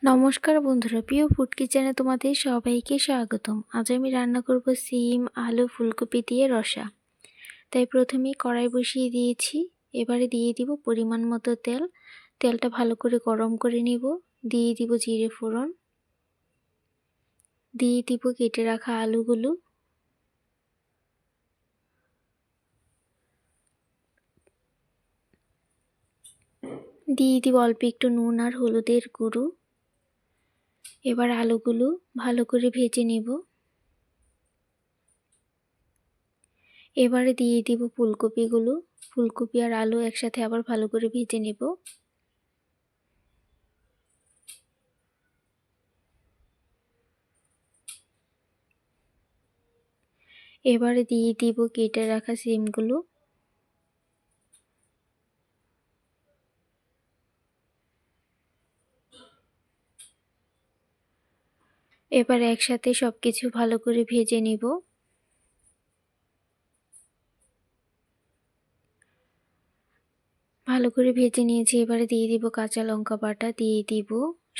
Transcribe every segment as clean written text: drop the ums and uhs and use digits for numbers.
নমস্কার বন্ধুরা, প্রিয় ফুড কিচেনে তোমাদের সবাইকে স্বাগতম। আজ আমি রান্না করব সিম, আলু, ফুলকপি দিয়ে রসা। তাই প্রথমেই কড়াই বসিয়ে দিয়েছি। এবারে দিয়ে দিব পরিমাণ মতো তেল। তেলটা ভালো করে গরম করে নিব। দিয়ে দিব জিরে ফোড়ন, দিয়ে দিব কেটে রাখা আলুগুলো, দিয়ে দিব অল্প একটু নুন আর হলুদের গুঁড়ো। এবার আলুগুলো ভালো করে ভেজে নেব। এবারে দিয়ে দিব ফুলকপিগুলো। ফুলকপি আর আলু একসাথে আবার ভালো করে ভেজে নেব। এবারে দিয়ে দিব কেটে রাখা সিমগুলো। এবার একসাথে সব কিছু ভালো করে ভেজে নিব। ভালো করে ভেজে নিয়েছি। এবারে দিয়ে দিব কাঁচা লঙ্কা বাটা, দিয়ে দিব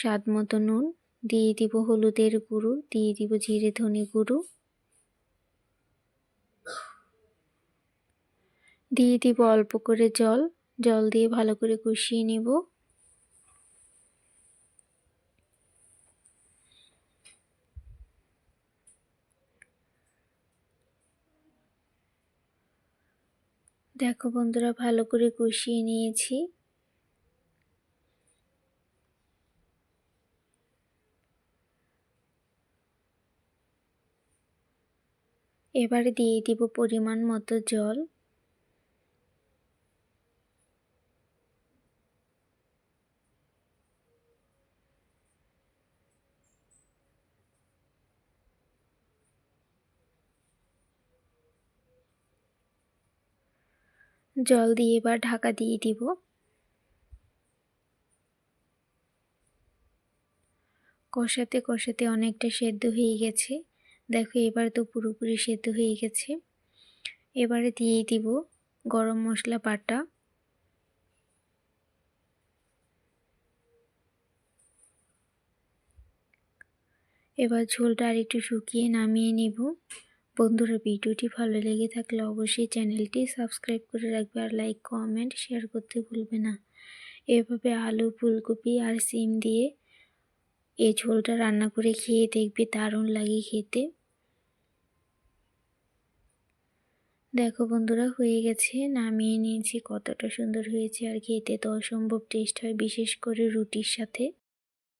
স্বাদ মতো নুন, দিয়ে দিব হলুদের গুঁড়ো, দিয়ে দিব জিরে ধনে গুঁড়ো, দিয়ে দিব অল্প করে জল। জল দিয়ে ভালো করে কষিয়ে নিব। দেখো বন্ধুরা, ভালো করে কষিয়ে নিয়েছি। এবারে দিয়ে দিব পরিমাণ মতো জল। জল দিয়ে এবার ঢাকা দিয়ে দিব। কষাতে কষাতে অনেকটা সেদ্ধ হয়ে গেছে। দেখো এবার তো পুরোপুরি সেদ্ধ হয়ে গেছে। এবারে দিয়ে দিব গরম মশলা বাটা। এবার ঝোলটা আর একটু শুকিয়ে নামিয়ে নিব। বন্ধুরা, ভিডিওটি ভালো লেগে থাকলে অবশ্যই চ্যানেলটি সাবস্ক্রাইব করে রাখবে আর লাইক, কমেন্ট, শেয়ার করতে ভুলবে না। এভাবে আলু, ফুলকপি আর সিম দিয়ে এই ঝোলটা রান্না করে খেয়ে দেখবে, দারুণ লাগে খেতে। দেখো বন্ধুরা, হয়ে গেছে, নামিয়ে নিয়েছি। কতটা সুন্দর হয়েছে আর খেতে তো অসম্ভব টেস্ট হয়, বিশেষ করে রুটির সাথে।